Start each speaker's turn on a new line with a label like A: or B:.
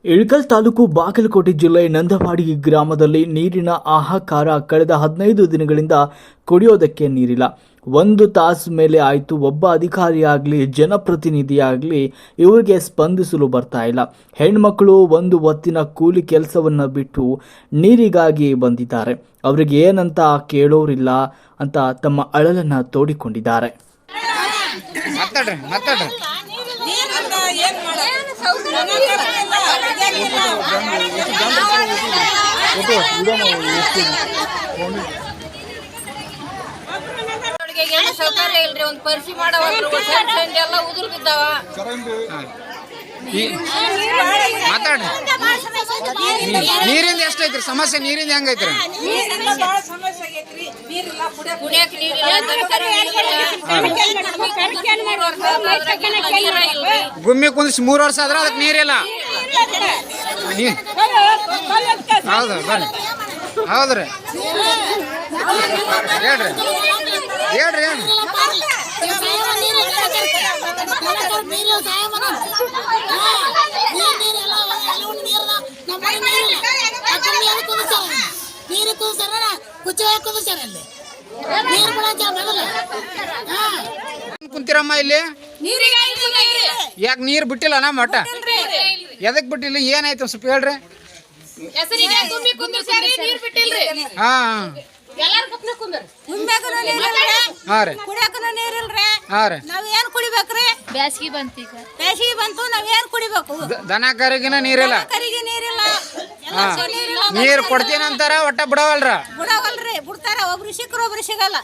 A: ಇಳಕಲ್ ತಾಲೂಕು ಬಾಗಲಕೋಟೆ ಜಿಲ್ಲೆ ನಂದವಾಡಿ ಗ್ರಾಮದಲ್ಲಿ ನೀರಿನ ಹಾಹಾಕಾರ. ಕಳೆದ 15 ದಿನಗಳಿಂದ ಕುಡಿಯೋದಕ್ಕೆ ನೀರಿಲ್ಲ. 1 ತಾಸು ಮೇಲೆ ಆಯಿತು. ಒಬ್ಬ ಅಧಿಕಾರಿಯಾಗಲಿ ಜನಪ್ರತಿನಿಧಿಯಾಗಲಿ ಇವರಿಗೆ ಸ್ಪಂದಿಸಲು ಬರ್ತಾ ಇಲ್ಲ. ಹೆಣ್ಮಕ್ಳು ಒಂದು ಹೊತ್ತಿನ ಕೂಲಿ ಕೆಲಸವನ್ನು ಬಿಟ್ಟು ನೀರಿಗಾಗಿ ಬಂದಿದ್ದಾರೆ. ಅವರಿಗೆ ಏನಂತ ಕೇಳೋರಿಲ್ಲ ಅಂತ ತಮ್ಮ ಅಳಲನ್ನು ತೋಡಿಕೊಂಡಿದ್ದಾರೆ.
B: ಸೌಕರ್ಯ ಇಲ್ರಿ, ಒಂದು ಪರಿಸಿ ಮಾಡವಲ್ರಿ, ಎಲ್ಲ ಉದುರು ಬಿದ್ದಾವ.
C: ನೀರಿಂದ ಎಷ್ಟೈತ್ರಿ ಸಮಸ್ಯೆ? ನೀರಿಂದ ಹೆಂಗೈತ್ರಿ?
B: ಕುಡಿಯಕ್
C: ಗುಮ್ಮಿ ಕುಂದಿಸಿ 3 ವರ್ಷ ಆದ್ರೆ ಅದಕ್ಕೆ ನೀರಿಲ್ಲ. ಹೌದು ಬರ್ರಿ, ಹೌದ್ರಿ, ಹೇಳ್ರಿ ಹೇಳ್ರಿ ಏನು ಕುಂತಿರಮ್ಮ ಇಲ್ಲಿ? ಯಾಕೆ ನೀರು ಬಿಟ್ಟಿಲ್ಲ ನಾ ಮಠ? ಎದಕ್ ಬಿಟ್ಟಿಲ್ಲ? ಏನಾಯ್ತು ಸ್ವಲ್ಪ ಹೇಳ್ರಿ. ಹಾ
B: ಬ್ಯಾಸಗಿ ಬಂತು, ನಾವೇನ್ ಕುಡಿಬೇಕು?
C: ದನ ಕರಿಗಿನ ನೀರಿಲ್ಲ. ನೀರ್ ಕೊಡ್ತೀನಿ ಅಂತಾರ, ಒಟ್ಟ ಬಿಡವಲ್ರಿ.
B: ಬಿಡವಲ್ರಿ, ಬಿಡ್ತಾರ. ಒಬ್ರು ಸಿಕ್ಕರು ಒಬ್ರು ಸಿಗಲ್ಲ.